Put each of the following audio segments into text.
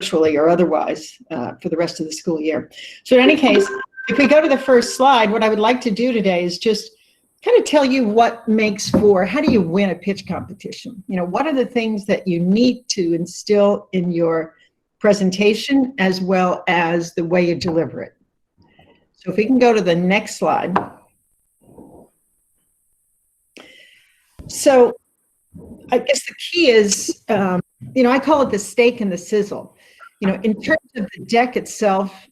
virtually or otherwise for the rest of the school year. So in any case, if we go to the first slide, what I would like to do today is just kind of tell you what makes for, how do you win a pitch competition? You know, what are the things that you need to instill in your presentation as well as the way you deliver it. So if we can go to the next slide. So I guess the key is, you know, I call it the steak and the sizzle. You know, in terms of the deck itself,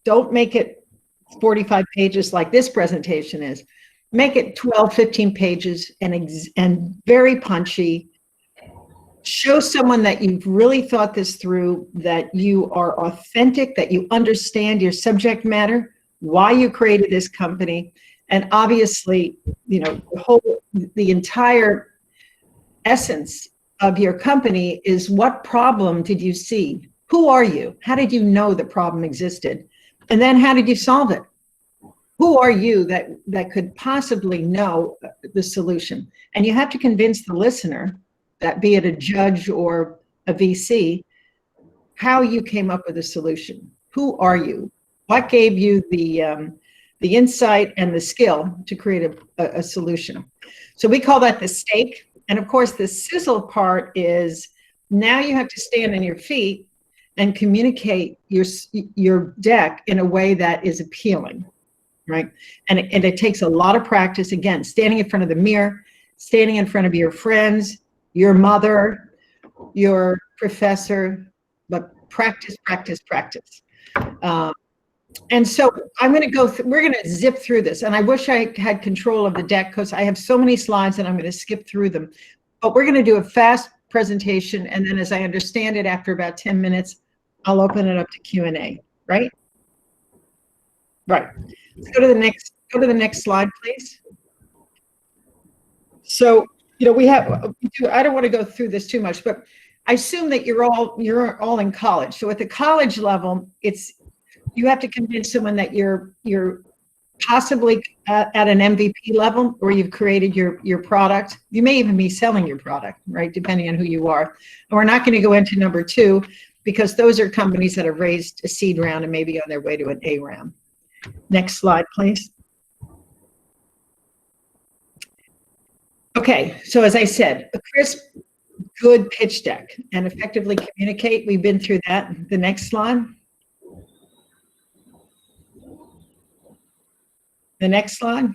don't make it 45 pages like this presentation is. Make it 12, 15 pages and very punchy. Show someone that you've really thought this through, that you are authentic, that you understand your subject matter, why you created this company, and obviously, you know, the entire essence of your company is what problem did you see? Who are you? How did you know the problem existed? And then how did you solve it? Who are you that could possibly know the solution? And you have to convince the listener, that be it a judge or a VC, how you came up with a solution. Who are you? What gave you the insight and the skill to create a solution? So we call that the steak. And of course, the sizzle part is now you have to stand on your feet and communicate your deck in a way that is appealing, right? And it takes a lot of practice. Again, standing in front of the mirror, standing in front of your friends, your mother, your professor, but practice, practice, practice. And so I'm going to go, we're going to zip through this. And I wish I had control of the deck because I have so many slides and I'm going to skip through them. But we're going to do a fast presentation. And then as I understand it, after about 10 minutes, I'll open it up to Q&A, right? Right. Let's go to the next slide, please. So, you know, I don't want to go through this too much, but I assume that you're all in college. So at the college level, you have to convince someone that you're possibly at an MVP level, or you've created your product. You may even be selling your product, right? Depending on who you are. And we're not going to go into number 2 because those are companies that have raised a seed round and maybe on their way to an A round. Next slide, please. Okay, so as I said, a crisp, good pitch deck and effectively communicate. We've been through that. The next slide. The next slide.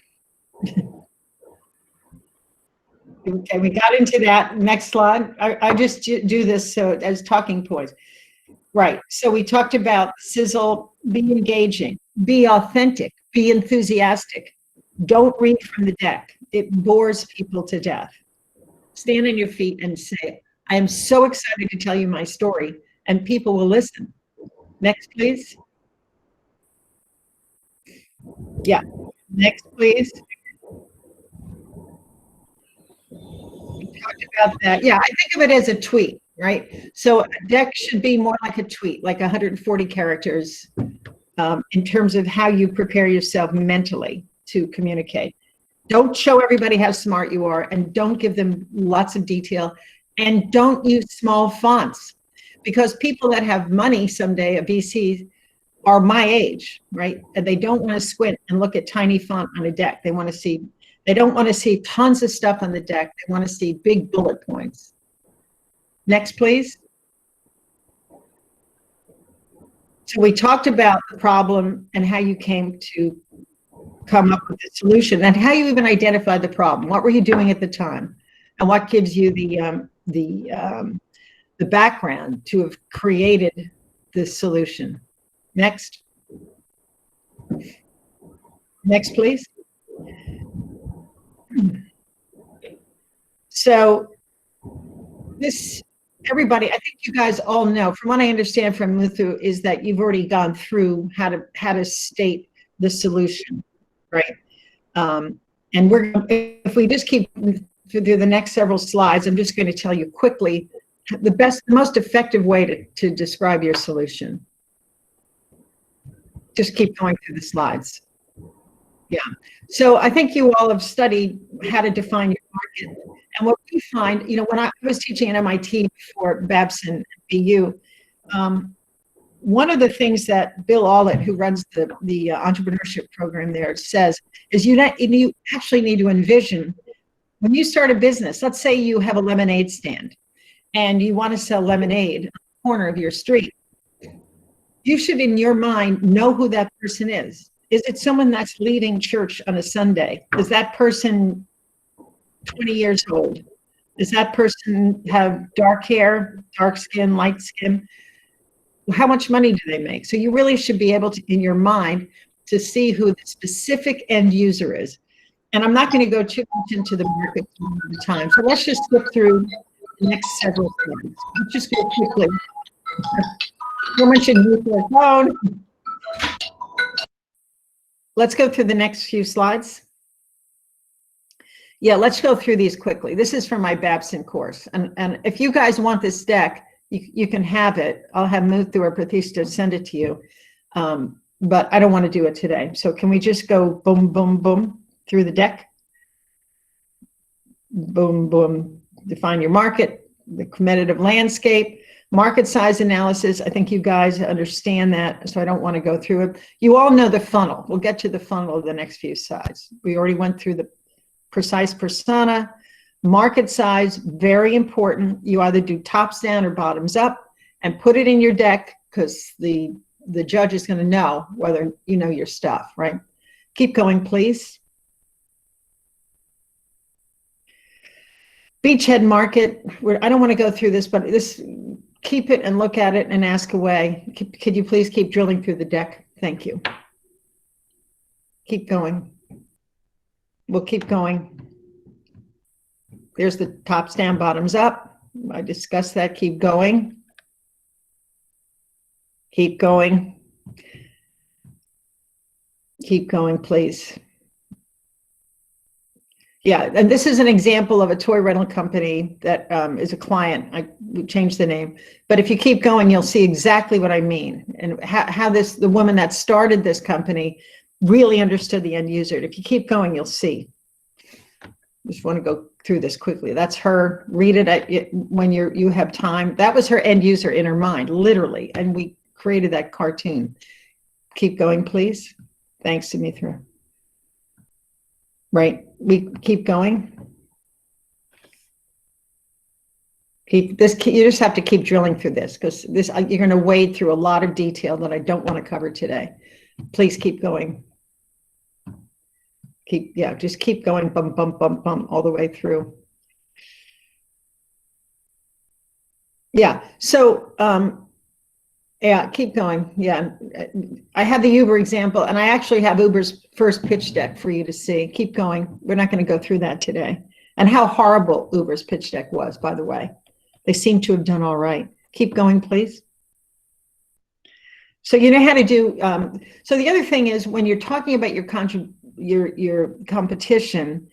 Okay, we got into that. Next slide. I just do this so as talking points. Right, so we talked about sizzle, be engaging, be authentic, be enthusiastic. Don't read from the deck. It bores people to death. Stand on your feet and say, I am so excited to tell you my story, and people will listen. Next, please. Yeah, next, please. We talked about that. Yeah, I think of it as a tweet, right? So a deck should be more like a tweet, like 140 characters in terms of how you prepare yourself mentally to communicate. Don't show everybody how smart you are, and don't give them lots of detail, and don't use small fonts, because people that have money someday, a VC, are my age, right? And they don't want to squint and look at tiny font on a deck. They don't want to see tons of stuff on the deck. They want to see big bullet points. Next, please. So we talked about the problem and how you came to come up with a solution, and how you even identified the problem. What were you doing at the time, and what gives you the background to have created this solution? Next. Next, please. So this, everybody, I think you guys all know, from what I understand from Muthu, is that you've already gone through how to state the solution, right? And if we just keep through the next several slides, I'm just going to tell you quickly the most effective way to describe your solution. Just keep going through the slides. Yeah. So I think you all have studied how to define your market. And what we find, you know, when I was teaching at MIT before Babson BU, One of the things that Bill Allett, who runs the entrepreneurship program there, says is you actually need to envision when you start a business. Let's say you have a lemonade stand and you want to sell lemonade on the corner of your street. You should, in your mind, know who that person is. Is it someone that's leaving church on a Sunday? Is that person 20 years old? Does that person have dark hair, dark skin, light skin? How much money do they make? So you really should be able to, in your mind, to see who the specific end user is. And I'm not going to go too much into the market all the time. So let's just skip through the next several slides. Let's just go quickly. Someone should mute their phone. Let's go through the next few slides. Yeah, let's go through these quickly. This is from my Babson course. And if you guys want this deck, you can have it. I'll have Muthu or Pistach send it to you. But I don't want to do it today. So can we just go boom, boom, boom through the deck? Boom, boom. Define your market, the competitive landscape, market size analysis. I think you guys understand that, so I don't want to go through it. You all know the funnel. We'll get to the funnel of the next few slides. We already went through the precise persona. Market size, very important. You either do tops down or bottoms up, and put it in your deck because the judge is going to know whether you know your stuff, right? Keep going, please. Beachhead market. I don't want to go through this, but keep it and look at it and ask away. Could you please keep drilling through the deck? Thank you. Keep going. We'll keep going. There's the tops down, bottoms up. I discussed that. Keep going. Keep going. Keep going, please. Yeah, and this is an example of a toy rental company that is a client. We changed the name. But if you keep going, you'll see exactly what I mean and how the woman that started this company really understood the end user. If you keep going, you'll see. Just want to go through this quickly. That's her. Read it when you have time. That was her end user in her mind, literally. And we created that cartoon. Keep going, please. Thanks, Sumitra. Right. We keep going. You just have to keep drilling through this because you're going to wade through a lot of detail that I don't want to cover today. Please keep going. Just keep going, bump, bump, bump, bump, all the way through. Yeah, so, yeah, keep going. Yeah, I have the Uber example, and I actually have Uber's first pitch deck for you to see. Keep going. We're not going to go through that today. And how horrible Uber's pitch deck was, by the way. They seem to have done all right. Keep going, please. So you know how to do, so the other thing is when you're talking about your competition,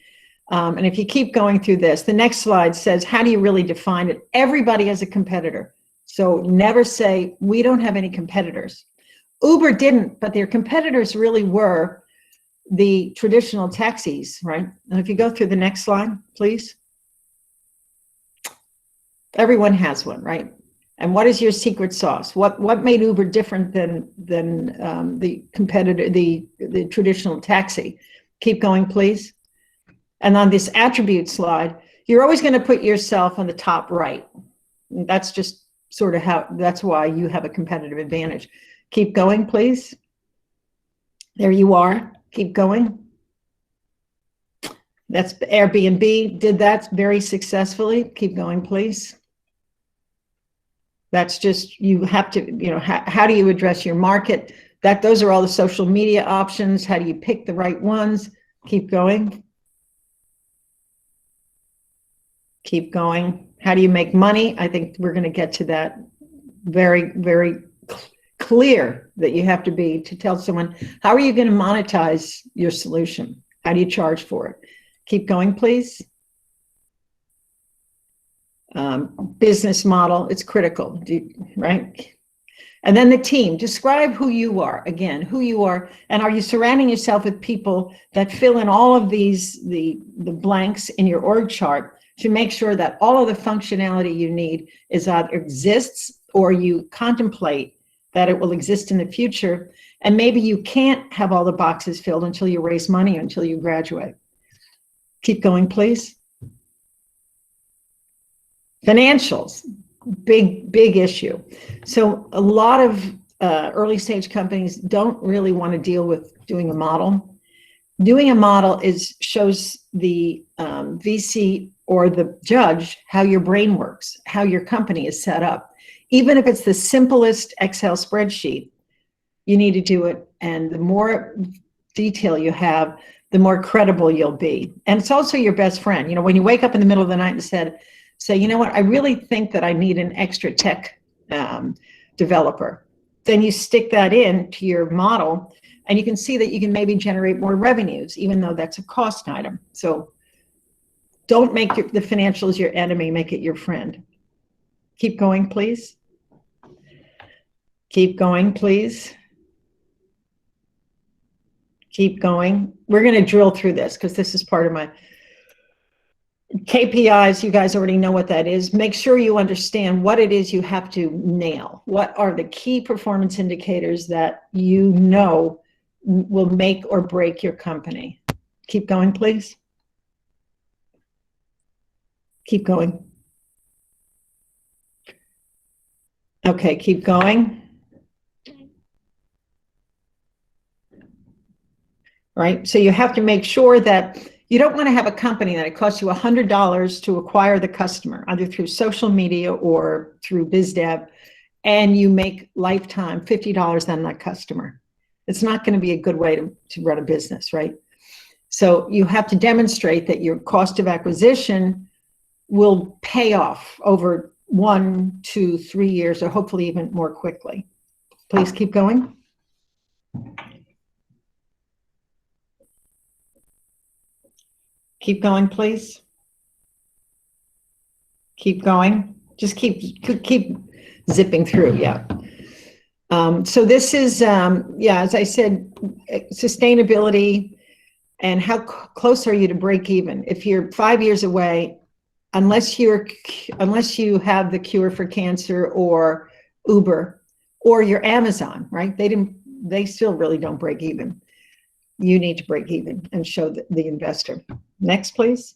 and if you keep going through this, the next slide says, how do you really define it? Everybody has a competitor. So never say, we don't have any competitors. Uber didn't, but their competitors really were the traditional taxis, right? And if you go through the next slide, please. Everyone has one, right? And what is your secret sauce? What made Uber different than the competitor, the traditional taxi? Keep going, please. And on this attribute slide, you're always going to put yourself on the top right. That's just sort of that's why you have a competitive advantage. Keep going, please. There you are. Keep going. That's Airbnb did that very successfully. Keep going, please. That's just, you have to, you know, how do you address your market? Those are all the social media options. How do you pick the right ones? Keep going. Keep going. How do you make money? I think we're going to get to that. Very, very clear that you have to be to tell someone, how are you going to monetize your solution? How do you charge for it? Keep going, please. Business model, it's critical, right? And then the team, describe who you are, again, who you are, and are you surrounding yourself with people that fill in all of these, the blanks in your org chart to make sure that all of the functionality you need is either exists or you contemplate that it will exist in the future, and maybe you can't have all the boxes filled until you raise money, until you graduate. Keep going, please. Financials, big issue. So a lot of early stage companies don't really want to deal with doing a model. Doing a model shows the VC or the judge how your brain works, how your company is set up. Even if it's the simplest Excel spreadsheet, you need to do it. And the more detail you have, the more credible you'll be. And it's also your best friend. You know, when you wake up in the middle of the night and say, you know what, I really think that I need an extra tech developer. Then you stick that in to your model, and you can see that you can maybe generate more revenues, even though that's a cost item. So don't make the financials your enemy, make it your friend. Keep going, please. Keep going, please. Keep going. We're going to drill through this because this is part of my KPIs. You guys already know what that is. Make sure you understand what it is you have to nail. What are the key performance indicators that you know will make or break your company? Keep going, please. Keep going. Okay, keep going. Right, so you have to make sure that you don't want to have a company that it costs you $100 to acquire the customer, either through social media or through biz dev, and you make lifetime $50 on that customer. It's not going to be a good way to run a business, right? So you have to demonstrate that your cost of acquisition will pay off over 1, 2, 3 years, or hopefully even more quickly. Please keep going. Keep going, please. Keep going. Just keep zipping through, yeah. So this is, yeah, as I said, sustainability and how close are you to break even? If you're 5 years away, unless you have the cure for cancer or Uber or your Amazon, right? They still really don't break even. You need to break even and show the investor. Next, please.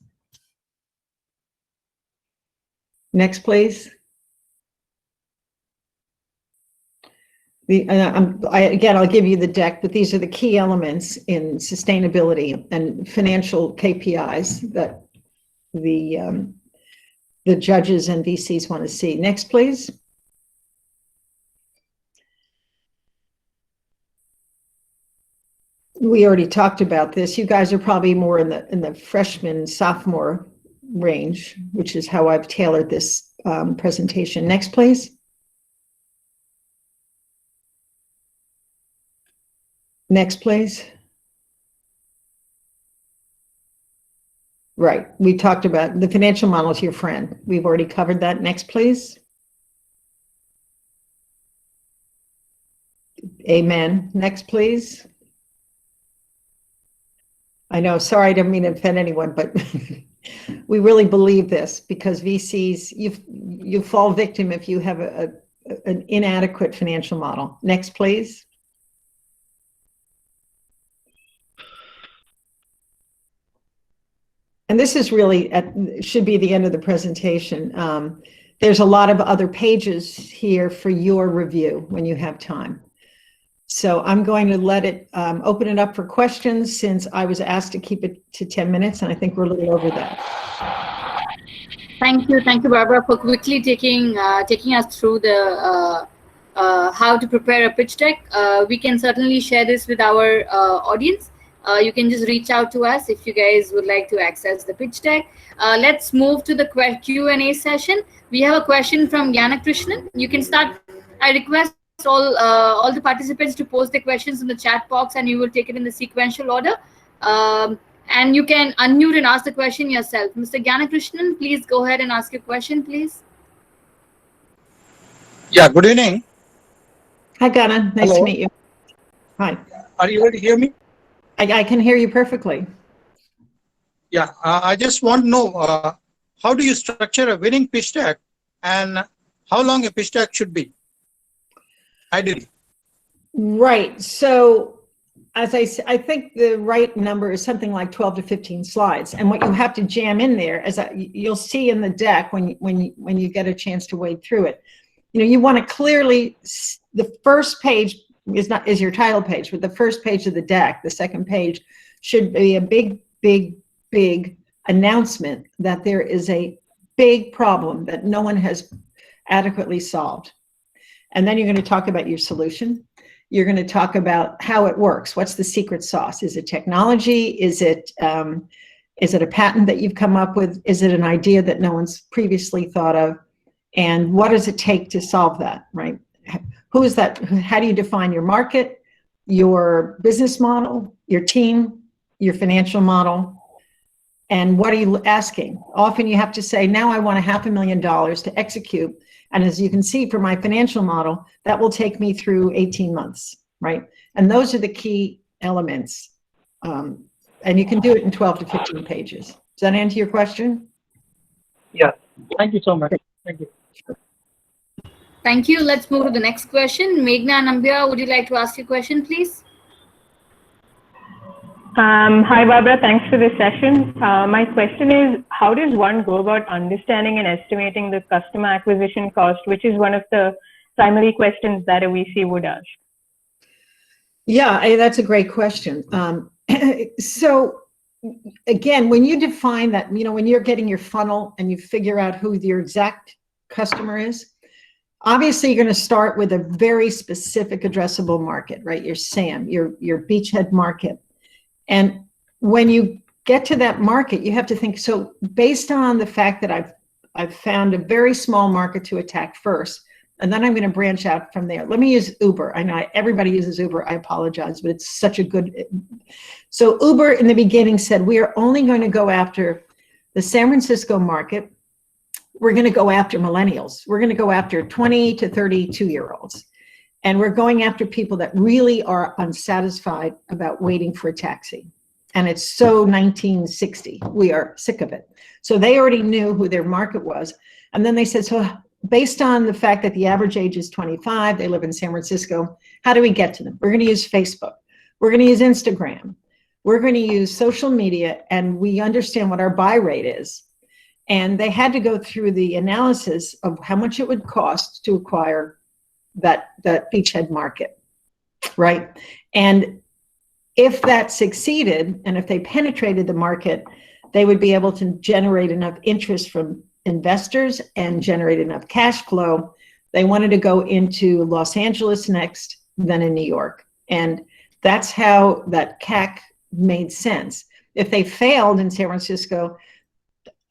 Next, please. Again, I'll give you the deck, but these are the key elements in sustainability and financial KPIs that the judges and VCs want to see. Next, please. We already talked about this. You guys are probably more in the freshman, sophomore range, which is how I've tailored this presentation. Next, please. Next, please. Right. We talked about the financial model is your friend. We've already covered that. Next, please. Amen. Next, please. I know, sorry, I didn't mean to offend anyone, but we really believe this because VCs, you fall victim if you have an inadequate financial model. Next, please. And this is really, should be the end of the presentation. There's a lot of other pages here for your review when you have time. So I'm going to let it open it up for questions since I was asked to keep it to 10 minutes and I think we're a little over that. Thank you, Barbara, for quickly taking us through the how to prepare a pitch deck. We can certainly share this with our audience. You can just reach out to us if you guys would like to access the pitch deck. Let's move to the Q&A session. We have a question from Yana Krishnan. You can start. I request all the participants to post their questions in the chat box and you will take it in the sequential order. And you can unmute and ask the question yourself. Mr. Gyana Krishnan, please go ahead and ask your question, please. Yeah, good evening. Hi, Gyana. Nice Hello. to meet you. Hi. Are you able to hear me? I can hear you perfectly. Yeah, I just want to know how do you structure a winning pitch deck and how long a pitch deck should be? Ideally. Right. So as I said, I think the right number is something like 12 to 15 slides. And what you have to jam in there, as you'll see in the deck when you get a chance to wade through it, you want to clearly, the first page is your title page, but the first page of the deck, the second page, should be a big, big, big announcement that there is a big problem that no one has adequately solved. And then you're going to talk about your solution. You're going to talk about how it works. What's the secret sauce? Is it technology? Is it a patent that you've come up with? Is it an idea that no one's previously thought of? And what does it take to solve that, right? Who is that? How do you define your market, your business model, your team, your financial model? And what are you asking? Often you have to say, now I want $500,000 to execute. And as you can see from my financial model, that will take me through 18 months, right? And those are the key elements. And you can do it in 12 to 15 pages. Does that answer your question? Yeah. Thank you so much. Thank you. Thank you. Let's move to the next question. Meghna Nambia, would you like to ask your question, please? Hi, Barbara. Thanks for this session. My question is, how does one go about understanding and estimating the customer acquisition cost, which is one of the primary questions that a VC would ask? Yeah, that's a great question. So again, when you define that, when you're getting your funnel and you figure out who your exact customer is, obviously you're going to start with a very specific addressable market, right? Your SAM, your beachhead market. And when you get to that market, you have to think, so based on the fact that I've found a very small market to attack first, and then I'm going to branch out from there. Let me use Uber. I know everybody uses Uber. I apologize, but it's such a good. So Uber in the beginning said, we are only going to go after the San Francisco market. We're going to go after millennials. We're going to go after 20 to 32-year-olds. And we're going after people that really are unsatisfied about waiting for a taxi. And it's so 1960. We are sick of it. So they already knew who their market was. And then they said, so based on the fact that the average age is 25, they live in San Francisco, how do we get to them? We're going to use Facebook. We're going to use Instagram. We're going to use social media, and we understand what our buy rate is. And they had to go through the analysis of how much it would cost to acquire that beachhead market, right? And if that succeeded, and if they penetrated the market, they would be able to generate enough interest from investors and generate enough cash flow. They wanted to go into Los Angeles next, then in New York. And that's how that CAC made sense. If they failed in San Francisco,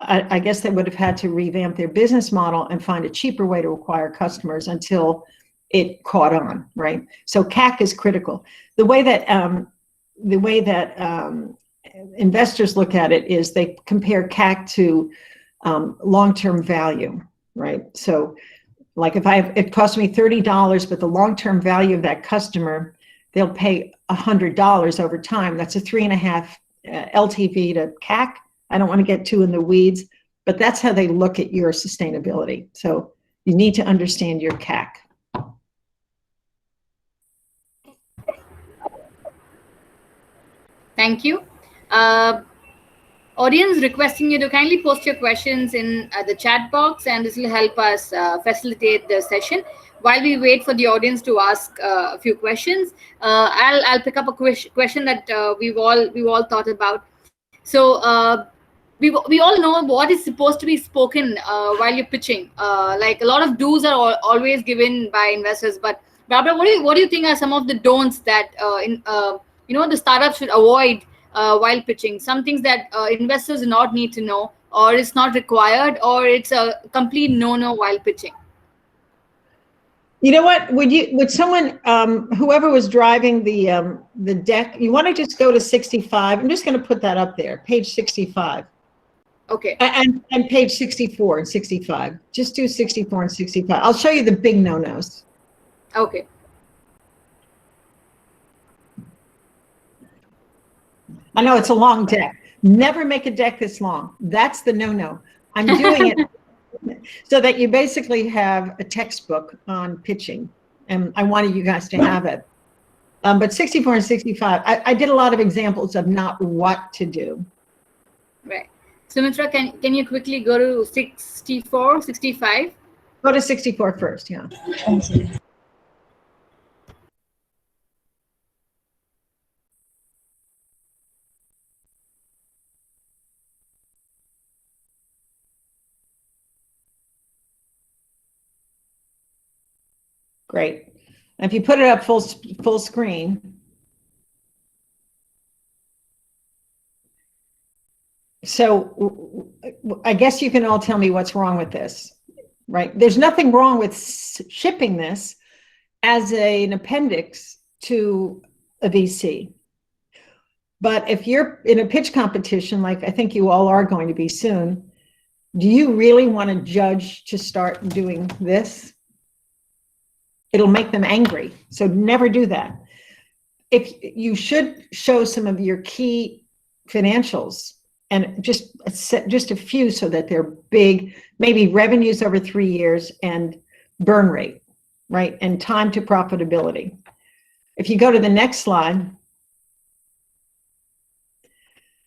I guess they would have had to revamp their business model and find a cheaper way to acquire customers until it caught on, right? So CAC is critical. The way that investors look at it is they compare CAC to long-term value, right? So like if it costs me $30, but the long-term value of that customer, they'll pay $100 over time. That's a 3.5 LTV to CAC. I don't want to get too in the weeds, but that's how they look at your sustainability. So you need to understand your CAC. Thank you. Audience requesting you to kindly post your questions in the chat box, and this will help us facilitate the session. While we wait for the audience to ask a few questions, I'll pick up a question that we've all thought about. So we all know what is supposed to be spoken while you're pitching. Like a lot of do's are always given by investors, but Barbara, what do you think are some of the don'ts that the startup should avoid while pitching? Some things that investors do not need to know, or it's not required, or it's a complete no-no while pitching. You know what? Would someone, whoever was driving the deck, you want to just go to 65? I'm just going to put that up there, page 65. Okay. And page 64 and 65. Just do 64 and 65. I'll show you the big no-nos. Okay. I know it's a long deck. Never make a deck this long. That's the no-no. I'm doing it. So that you basically have a textbook on pitching, and I wanted you guys to have it. But 64 and 65, I did a lot of examples of not what to do. Right. Sumitra, can you quickly go to 64, 65? Go to 64 first, yeah. Great. And if you put it up full screen, so I guess you can all tell me what's wrong with this, right? There's nothing wrong with shipping this as an appendix to a VC. But if you're in a pitch competition, like I think you all are going to be soon, do you really want a judge to start doing this? It'll make them angry. So never do that. If you should show some of your key financials, and just a few so that they're big, maybe revenues over 3 years and burn rate, right? And time to profitability. If you go to the next slide,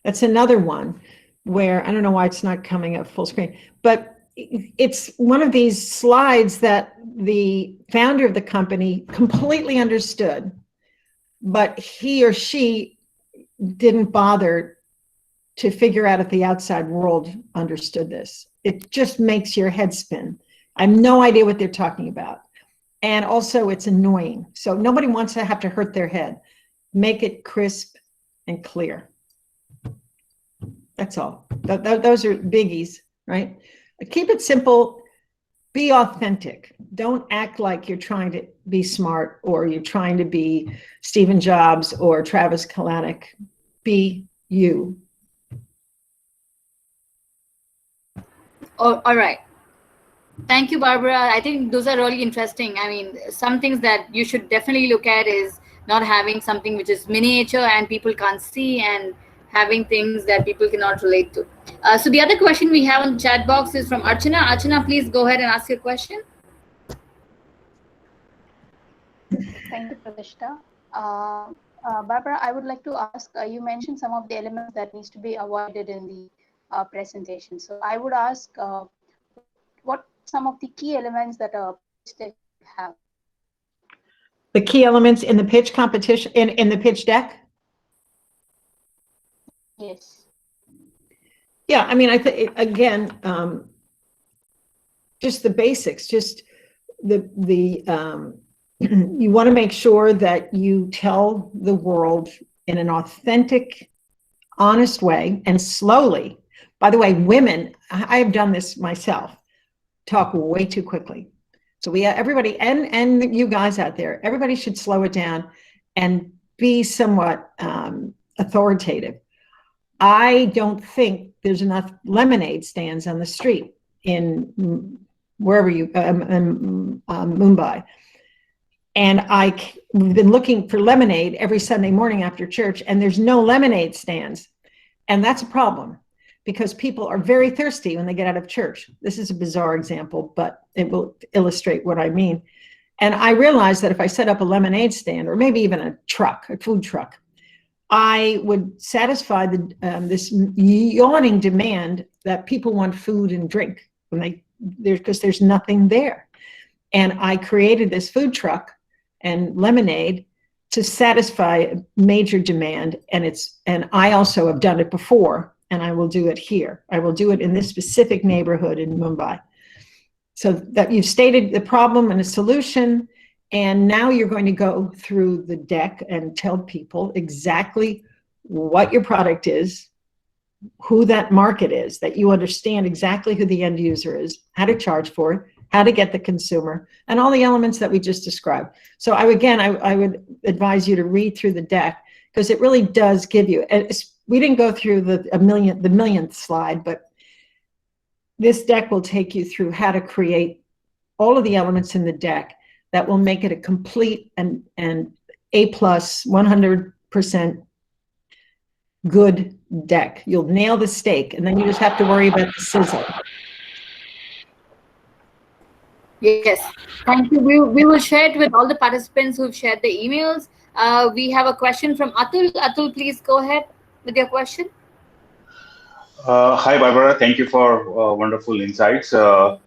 that's another one where, I don't know why it's not coming up full screen, but it's one of these slides that the founder of the company completely understood, but he or she didn't bother to figure out if the outside world understood this. It just makes your head spin. I have no idea what they're talking about. And also it's annoying. So nobody wants to have to hurt their head. Make it crisp and clear. That's all. Those are biggies, right? Keep it simple. Be authentic. Don't act like you're trying to be smart or you're trying to be Stephen Jobs or Travis Kalanick. Be you. Oh, all right. Thank you, Barbara. I think those are really interesting. I mean, some things that you should definitely look at is not having something which is miniature and people can't see, and having things that people cannot relate to. So the other question we have on the chat box is from Archana. Archana, please go ahead and ask your question. Thank you, Pratishtha. Barbara, I would like to ask, you mentioned some of the elements that needs to be avoided in the presentation. So I would ask, what some of the key elements that a pitch deck have? The key elements in the pitch competition, in the pitch deck? Yes. Yeah, I mean, I think, again, just the basics, just you want to make sure that you tell the world in an authentic, honest way and slowly. By the way, women, I have done this myself, talk way too quickly. So everybody, and you guys out there, everybody should slow it down and be somewhat authoritative. I don't think there's enough lemonade stands on the street in wherever you, Mumbai. And we've been looking for lemonade every Sunday morning after church, and there's no lemonade stands. And that's a problem because people are very thirsty when they get out of church. This is a bizarre example, but it will illustrate what I mean. And I realized that if I set up a lemonade stand, or maybe even a food truck, I would satisfy this yawning demand that people want food and drink because there's nothing there. And I created this food truck and lemonade to satisfy a major demand. And I also have done it before, and I will do it here. I will do it in this specific neighborhood in Mumbai. So that you've stated the problem and a solution. And now you're going to go through the deck and tell people exactly what your product is, who that market is, that you understand exactly who the end user is, how to charge for it, how to get the consumer, and all the elements that we just described. So I would advise you to read through the deck because it really does give you, we didn't go through the millionth slide, but this deck will take you through how to create all of the elements in the deck that will make it a complete and A+, 100% good deck. You'll nail the steak, and then you just have to worry about the sizzle. Yes, thank you. We will share it with all the participants who've shared the emails. We have a question from Atul. Atul, please go ahead with your question. Hi, Barbara. Thank you for wonderful insights. Hi,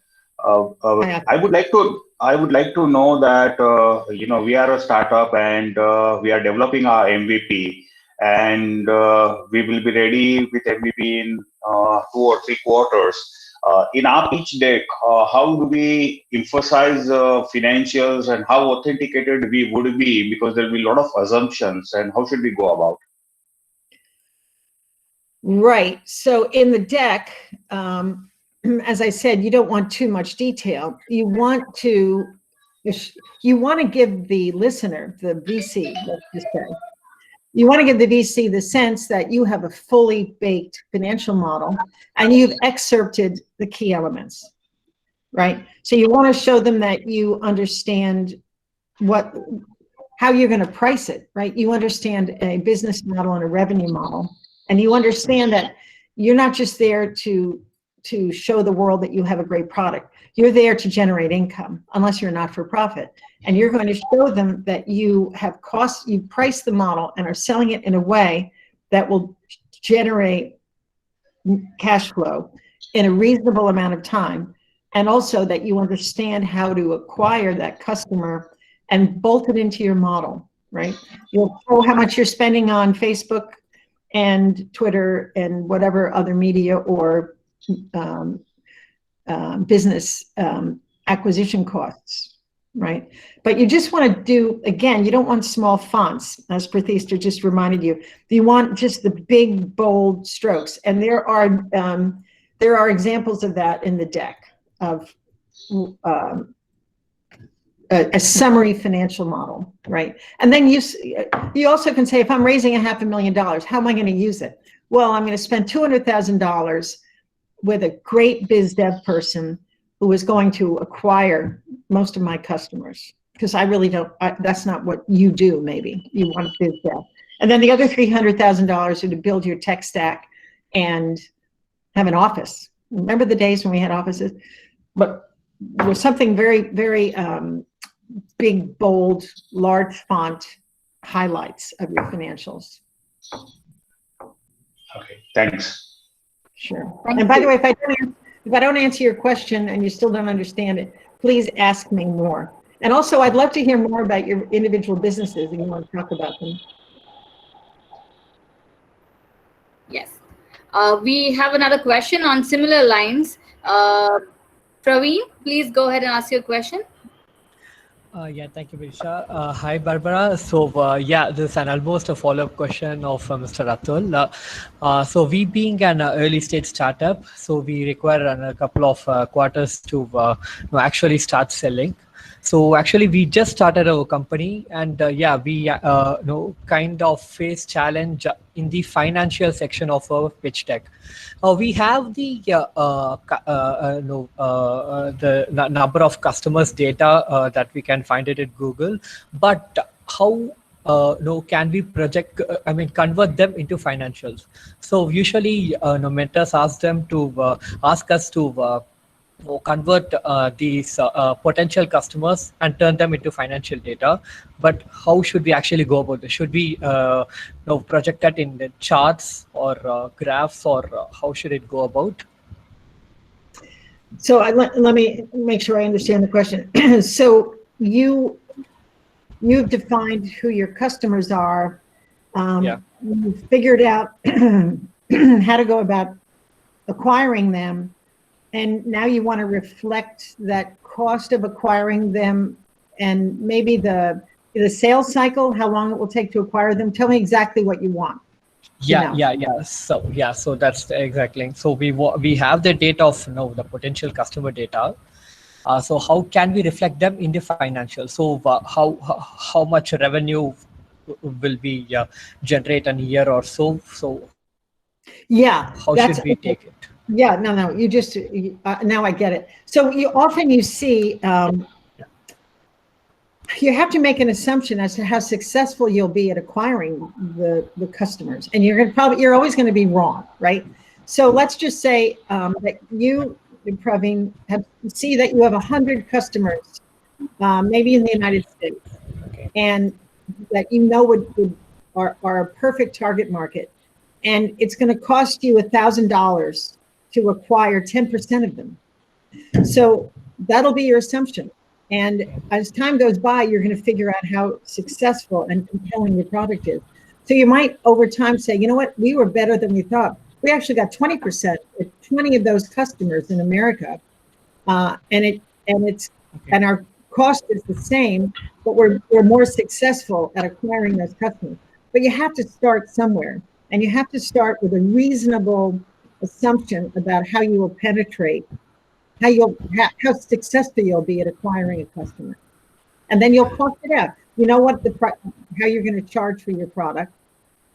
I would like to know that we are a startup and we are developing our MVP, and we will be ready with MVP in 2 or 3 quarters. In our pitch deck, how do we emphasize financials and how authenticated we would be, because there will be a lot of assumptions, and how should we go about? Right. So in the deck, as I said, you don't want too much detail. You want to give the listener, the VC, let's just say, you want to give the VC the sense that you have a fully baked financial model and you've excerpted the key elements, right? So you want to show them that you understand how you're going to price it, right? You understand a business model and a revenue model. And you understand that you're not just there to show the world that you have a great product. You're there to generate income, unless you're not for profit. And you're going to show them that you have costs, you price the model and are selling it in a way that will generate cash flow in a reasonable amount of time. And also that you understand how to acquire that customer and bolt it into your model, right? You'll show how much you're spending on Facebook and Twitter and whatever other media or business acquisition costs, right? But you just want to do, again, you don't want small fonts, as Prathista just reminded you. You want just the big, bold strokes. And there are examples of that in the deck of a summary financial model, right? And then you also can say, if I'm raising $500,000, how am I going to use it? Well, I'm going to spend $200,000 with a great biz dev person who is going to acquire most of my customers, because I really don't, that's not what you do. Maybe you want biz dev. And then the other $300,000 are to build your tech stack and have an office. Remember the days when we had offices? But there was something very, very big, bold, large font highlights of your financials. Okay, thanks. Sure. And by the way, if I don't answer your question and you still don't understand it, please ask me more. And also, I'd love to hear more about your individual businesses if you want to talk about them. Yes. We have another question on similar lines. Praveen, please go ahead and ask your question. Yeah, thank you, Visha. Hi, Barbara. So, yeah, this is almost a follow-up question of Mr. Atul. So, we being an early stage startup, so we require a couple of quarters to actually start selling. So actually, we just started our company, and yeah, we kind of face challenge in the financial section of our pitch deck. We have the number of customers data that we can find it at Google, but how can we project? Convert them into financials. So usually, mentors ask us to convert these potential customers and turn them into financial data. But how should we actually go about this? Should we project that in the charts or graphs, or how should it go about? So let me make sure I understand the question. So you've defined who your customers are. Yeah. You've figured out how to go about acquiring them. And now you want to reflect that cost of acquiring them and maybe the sales cycle, how long it will take to acquire them. Tell me exactly what you want. Yeah. So that's exactly. So we have the data of the potential customer data. So how can we reflect them in the financials? So how much revenue will we generate in a year or so? So yeah, how should we take it? Yeah, no, you just, now I get it. So you see, you have to make an assumption as to how successful you'll be at acquiring the customers. And you're always going to be wrong, right? So let's just say that you Praveen, see that you have 100 customers, maybe in the United States, and that you know are a perfect target market, and it's going to cost you $1,000 to acquire 10% of them. So that'll be your assumption. And as time goes by, you're going to figure out how successful and compelling your product is. So you might over time say, you know what, we were better than we thought. We actually got 20% with 20 of those customers in America, and our cost is the same, but we're more successful at acquiring those customers. But you have to start somewhere, and you have to start with a reasonable assumption about how you will penetrate, how successful you'll be at acquiring a customer, and then you'll cost it out. You know what how you're going to charge for your product,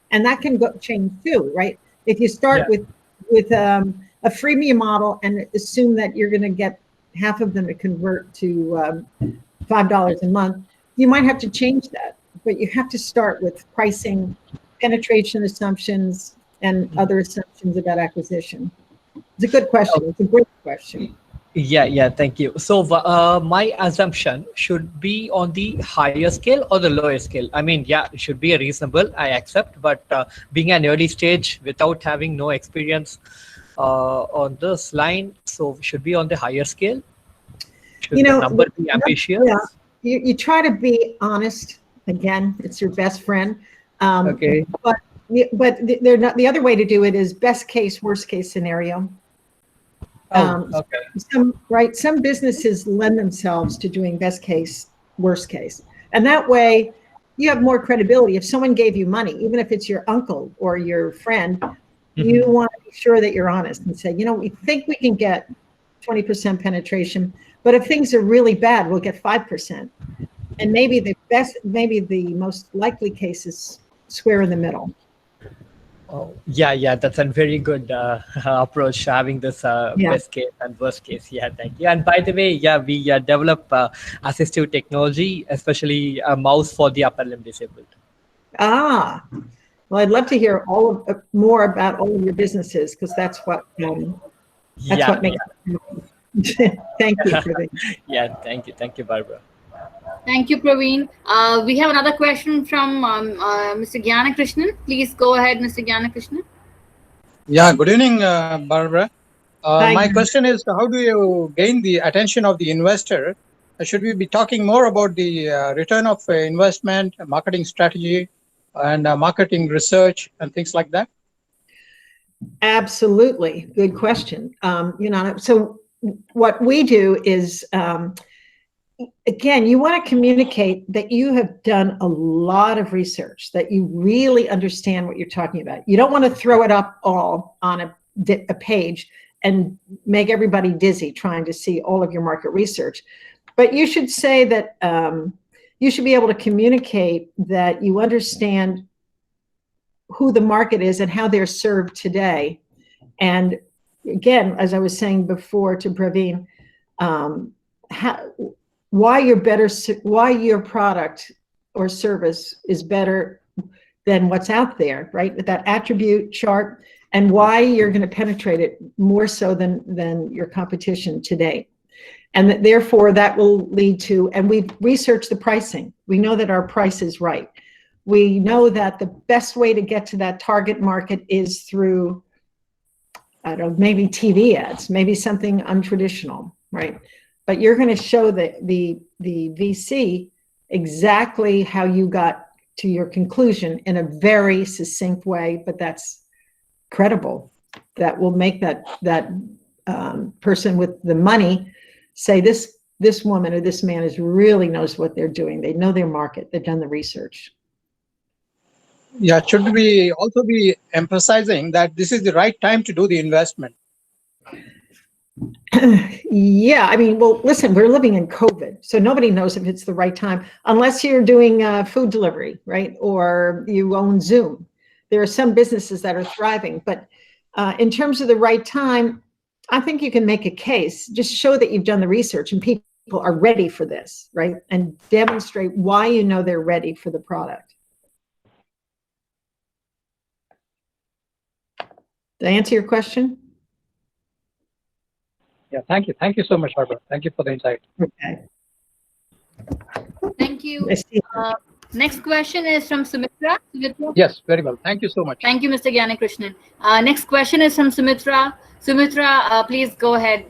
and that can change too, right? If you start with a freemium model and assume that you're going to get half of them to convert to $5 a month, you might have to change that. But you have to start with pricing, penetration assumptions, and other assumptions about acquisition. It's a good question. It's a great question. Yeah, thank you. So my assumption should be on the higher scale or the lower scale. I mean, yeah, it should be a reasonable, I accept, but being an early stage without having no experience on this line, so should be on the higher scale. Should the number be ambitious? Yeah, you try to be honest. Again, it's your best friend. Okay. But they're not. The other way to do it is best case, worst case scenario. Okay. Some businesses lend themselves to doing best case, worst case. And that way you have more credibility. If someone gave you money, even if it's your uncle or your friend, you want to be sure that you're honest and say, you know, we think we can get 20% penetration, but if things are really bad, we'll get 5%. And maybe the most likely case is square in the middle. Oh, yeah, that's a very good approach, having this best case and worst case. Yeah, thank you. And by the way, we develop assistive technology, especially a mouse for the upper limb disabled. Well, I'd love to hear more about all of your businesses, because that's what makes it. Thank you for that. Yeah, thank you, Barbara. Thank you, Praveen. We have another question from Mr. Gyanakrishnan. Please go ahead, Mr. Gyanakrishnan. Yeah, good evening, Barbara. My Hi. question is, how do you gain the attention of the investor? Should we be talking more about the return of investment, marketing strategy, and marketing research and things like that? Absolutely. Good question. So what we do is, again, you want to communicate that you have done a lot of research, that you really understand what you're talking about. You don't want to throw it up all on a page and make everybody dizzy trying to see all of your market research. But you should say that you should be able to communicate that you understand who the market is and how they're served today. And again, as I was saying before to Praveen, why your product or service is better than what's out there, right? With that attribute chart, and why you're going to penetrate it more so than your competition today. And therefore that will lead to, and we've researched the pricing. We know that our price is right. We know that the best way to get to that target market is through, I don't know, maybe TV ads, maybe something untraditional, right? But you're going to show the VC exactly how you got to your conclusion in a very succinct way, but that's credible. That will make that person with the money say, this woman or this man really knows what they're doing. They know their market. They've done the research. Yeah, should we also be emphasizing that this is the right time to do the investment? Yeah, I mean, well, listen, we're living in COVID, so nobody knows if it's the right time, unless you're doing food delivery, right? Or you own Zoom. There are some businesses that are thriving, but in terms of the right time, I think you can make a case. Just show that you've done the research and people are ready for this, right? And demonstrate why you know they're ready for the product. Did I answer your question? Yeah, thank you. Thank you so much, Barbara. Thank you for the insight. Okay. Thank you. I see. Next question is from Sumitra. Sumitra? Yes, very well. Thank you so much. Thank you, Mr. Gyanakrishnan. Next question is from Sumitra. Sumitra, please go ahead.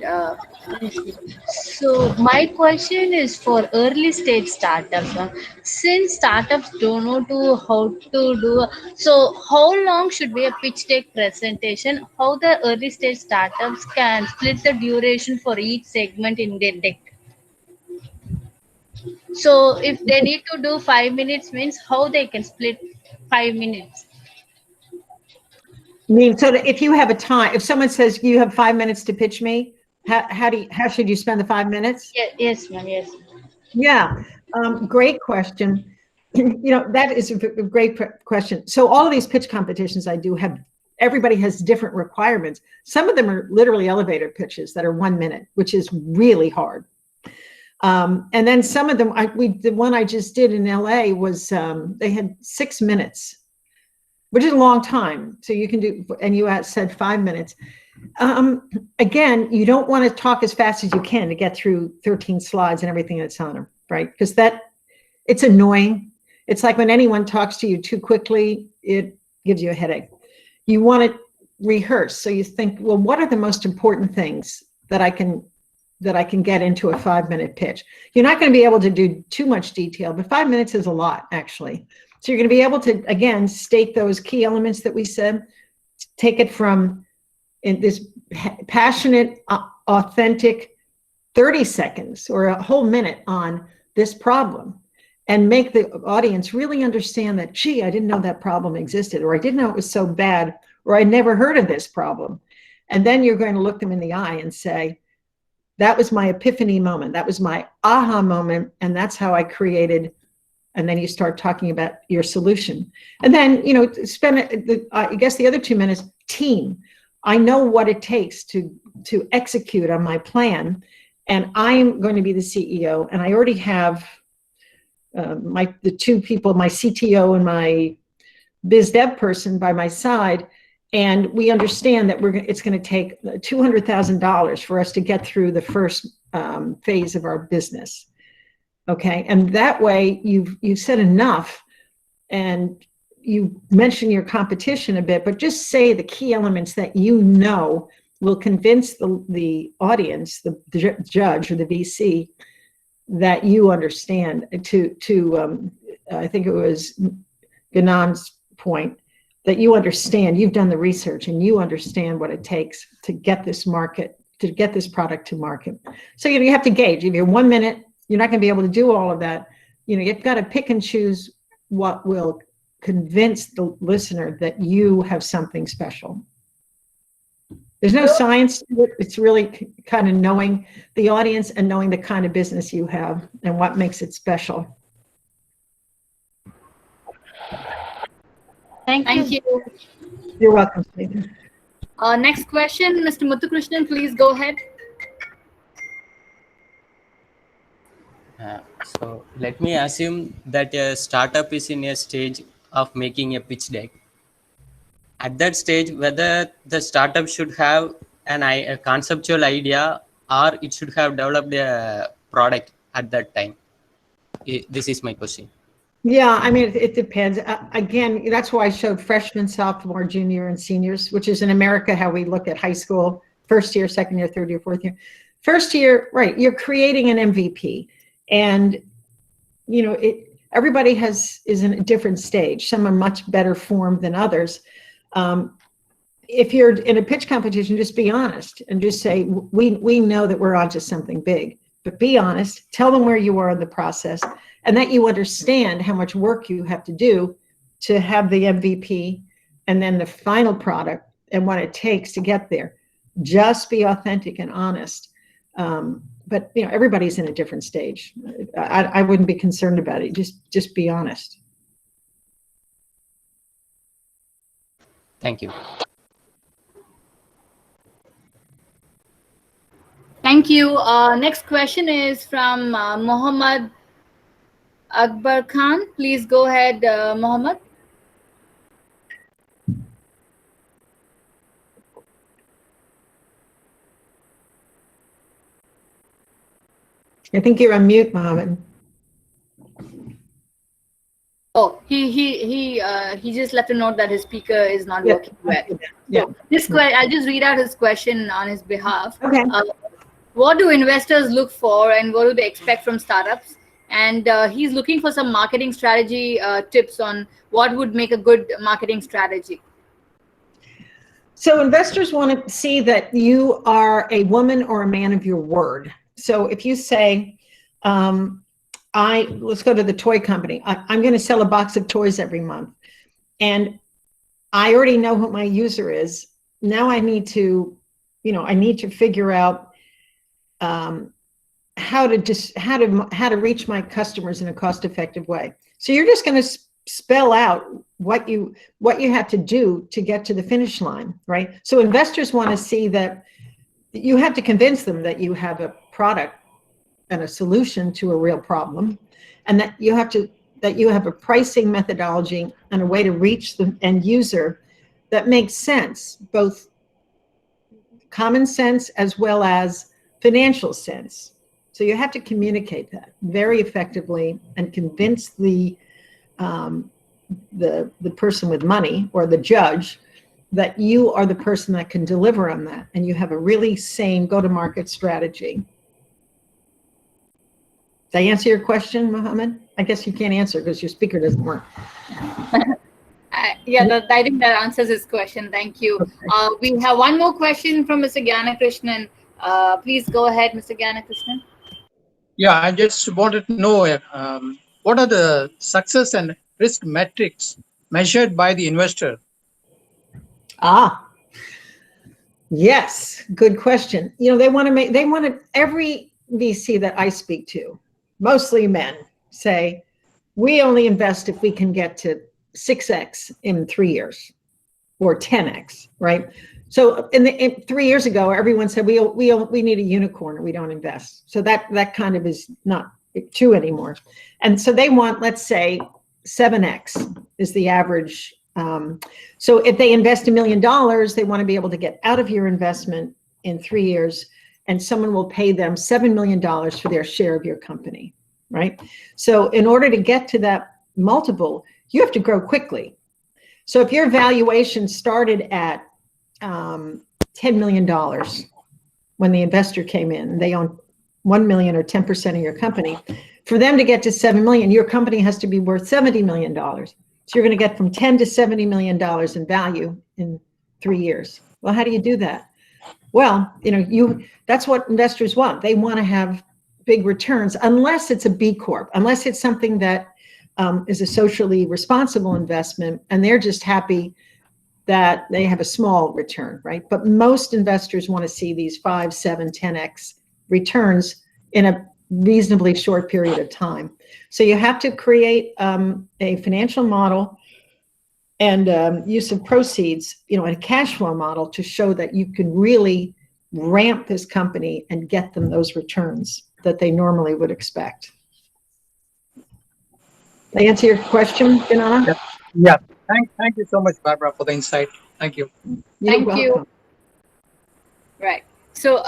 So my question is for early stage startups. Since startups don't know how to do, so how long should be a pitch deck presentation? How the early stage startups can split the duration for each segment in their deck? So if they need to do 5 minutes, means how they can split 5 minutes? I mean, so that if you have a time, if someone says you have 5 minutes to pitch me, how should you spend the 5 minutes? Yes, ma'am. Yes. Yeah, great question. That is a great question. So all of these pitch competitions I do everybody has different requirements. Some of them are literally elevator pitches that are 1 minute, which is really hard. And then some of them, the one I just did in LA was, they had 6 minutes, which is a long time. So you can do, and you said 5 minutes. Again, you don't want to talk as fast as you can to get through 13 slides and everything that's on them, right? Because it's annoying. It's like when anyone talks to you too quickly, it gives you a headache. You want to rehearse. So you think, well, what are the most important things that I can get into a 5 minute pitch? You're not going to be able to do too much detail, but 5 minutes is a lot, actually. So you're going to be able to, again, state those key elements that we said, take it from in this passionate, authentic 30 seconds or a whole minute on this problem, and make the audience really understand that, gee, I didn't know that problem existed, or I didn't know it was so bad, or I never heard of this problem. And then you're going to look them in the eye and say, that was my epiphany moment. That was my aha moment. And that's how I created. And then you start talking about your solution. And then, spend, I guess the other 2 minutes, team. I know what it takes to execute on my plan. And I'm going to be the CEO. And I already have the two people, my CTO and my biz dev person by my side. And we understand that it's going to take $200,000 for us to get through the first phase of our business. Okay, and that way you've said enough, and you mention your competition a bit, but just say the key elements that will convince the audience, the judge or the VC, that you understand. I think it was Ganam's point, that you understand, you've done the research and you understand what it takes to get this product to market. So you have to gauge. If you're 1 minute, you're not going to be able to do all of that. You've got to pick and choose what will convince the listener that you have something special. There's no science to it. It's really kind of knowing the audience and knowing the kind of business you have and what makes it special. Thank you. You're welcome, Stephen. Next question, Mr. Muthukrishnan, please go ahead. So let me assume that a startup is in a stage of making a pitch deck. At that stage, whether the startup should have a conceptual idea or it should have developed a product at that time. This is my question. Yeah, I mean, it depends. Again, that's why I showed freshmen, sophomore, junior, and seniors, which is in America how we look at high school, first year, second year, third year, fourth year. First year, right, you're creating an MVP. And, everybody is in a different stage. Some are much better formed than others. If you're in a pitch competition, just be honest and just say, we know that we're onto something big, but be honest, tell them where you are in the process, and that you understand how much work you have to do to have the MVP and then the final product and what it takes to get there. Just be authentic and honest. But everybody's in a different stage. I wouldn't be concerned about it. Just be honest. Thank you. Thank you. Next question is from Mohammad Akbar Khan. Please go ahead, Mohammad. Can I think you're on mute, Mohammed. Oh, he just left a note that his speaker is not working well. Yeah. So I'll just read out his question on his behalf. Okay. What do investors look for, and what do they expect from startups? And he's looking for some marketing strategy tips on what would make a good marketing strategy. So investors want to see that you are a woman or a man of your word. So if you say, let's go to the toy company. I'm going to sell a box of toys every month, and I already know who my user is. Now I need to, figure out how to reach my customers in a cost-effective way. So you're just going to spell out what you have to do to get to the finish line, right? So investors want to see that you have to convince them that you have a product and a solution to a real problem, and that you have a pricing methodology and a way to reach the end user that makes sense, both common sense as well as financial sense. So you have to communicate that very effectively and convince the person with money or the judge that you are the person that can deliver on that, and you have a really sane go-to-market strategy. Did I answer your question, Mohammed? I guess you can't answer because your speaker doesn't work. Yeah, I think that answers his question. Thank you. Okay. We have one more question from Mr. Gyanakrishnan. Please go ahead, Mr. Gyanakrishnan. Yeah, I just wanted to know what are the success and risk metrics measured by the investor? Yes, good question. Every VC that I speak to, mostly men, say, we only invest if we can get to 6x in 3 years or 10x, right? So in 3 years ago, everyone said we need a unicorn or we don't invest. So that kind of is not true anymore. And so they want, let's say, 7x is the average. So if they invest $1 million, they want to be able to get out of your investment in 3 years, and someone will pay them $7 million for their share of your company, right? So in order to get to that multiple, you have to grow quickly. So if your valuation started at $10 million when the investor came in, they own 1 million or 10% of your company. For them to get to 7 million, your company has to be worth $70 million. So you're going to get from 10 to $70 million in value in 3 years. Well, how do you do that? Well, that's what investors want. They want to have big returns, unless it's a B Corp, unless it's something that is a socially responsible investment, and they're just happy that they have a small return, right? But most investors want to see these 5, 7, 10x returns in a reasonably short period of time. So you have to create a financial model and use of proceeds, a cash flow model to show that you can really ramp this company and get them those returns that they normally would expect. Did I answer your question, Ganana? Yeah. Thank you so much, Barbara, for the insight. Thank you. Thank you. Right. So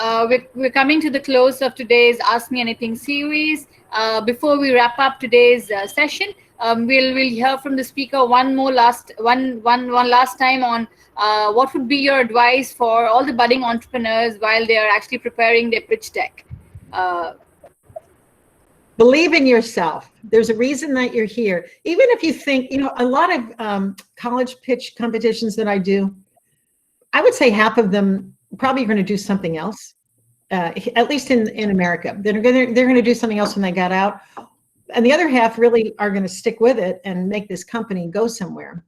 we're coming to the close of today's Ask Me Anything series. Before we wrap up today's session, we'll hear from the speaker one last time on what would be your advice for all the budding entrepreneurs while they are actually preparing their pitch deck. Believe in yourself. There's a reason that you're here. Even if you think, a lot of college pitch competitions that I do, I would say half of them probably are going to do something else, at least in America. They're going to do something else when they got out. And the other half really are going to stick with it and make this company go somewhere.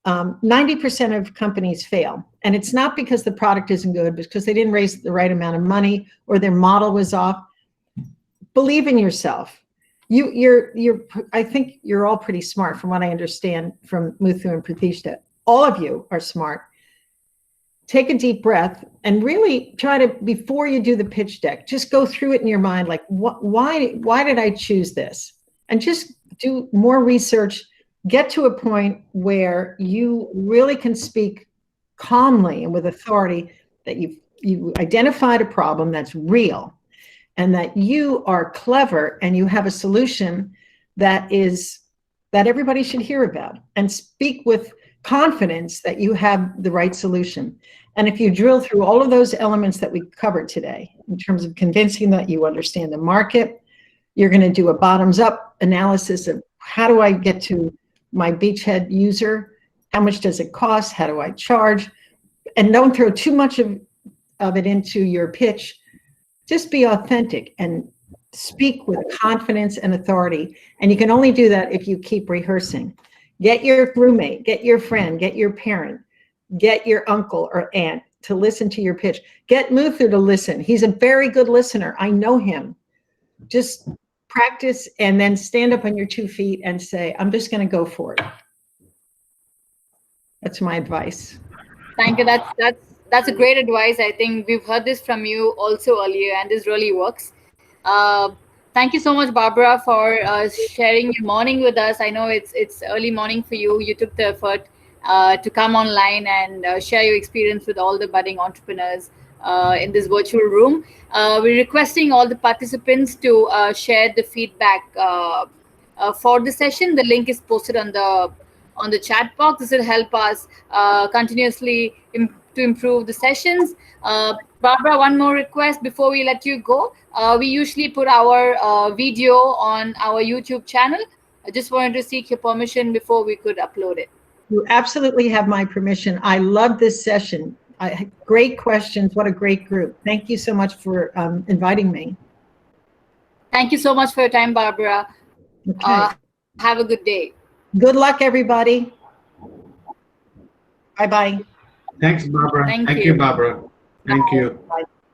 90% of companies fail. And it's not because the product isn't good, but because they didn't raise the right amount of money or their model was off. Believe in yourself. I think you're all pretty smart from what I understand from Muthu and Pratishta. All of you are smart. Take a deep breath and really try to, before you do the pitch deck, just go through it in your mind, like, why did I choose this? And just do more research, get to a point where you really can speak calmly and with authority that you identified a problem that's real, and that you are clever and you have a solution that everybody should hear about, and speak with confidence that you have the right solution. And if you drill through all of those elements that we covered today, in terms of convincing that you understand the market, you're going to do a bottoms-up analysis of how do I get to my beachhead user? How much does it cost? How do I charge? And don't throw too much of it into your pitch. Just be authentic and speak with confidence and authority. And you can only do that if you keep rehearsing. Get your roommate, get your friend, get your parent, get your uncle or aunt to listen to your pitch. Get Muthu to listen. He's a very good listener. I know him. Just practice and then stand up on your 2 feet and say, I'm just going to go for it. That's my advice. Thank you. That's a great advice. I think we've heard this from you also earlier, and this really works. Thank you so much, Barbara, for sharing your morning with us. I know it's early morning for you. You took the effort to come online and share your experience with all the budding entrepreneurs in this virtual room. We're requesting all the participants to share the feedback for the session. The link is posted on the chat box. This will help us continuously to improve the sessions. Barbara, one more request before we let you go. We usually put our video on our YouTube channel. I just wanted to seek your permission before we could upload it. You absolutely have my permission. I love this session. Great questions. What a great group. Thank you so much for inviting me. Thank you so much for your time, Barbara. Okay. Have a good day. Good luck, everybody. Bye-bye. Thanks, Barbara. Thank you, you. Barbara. Thank you. Bye.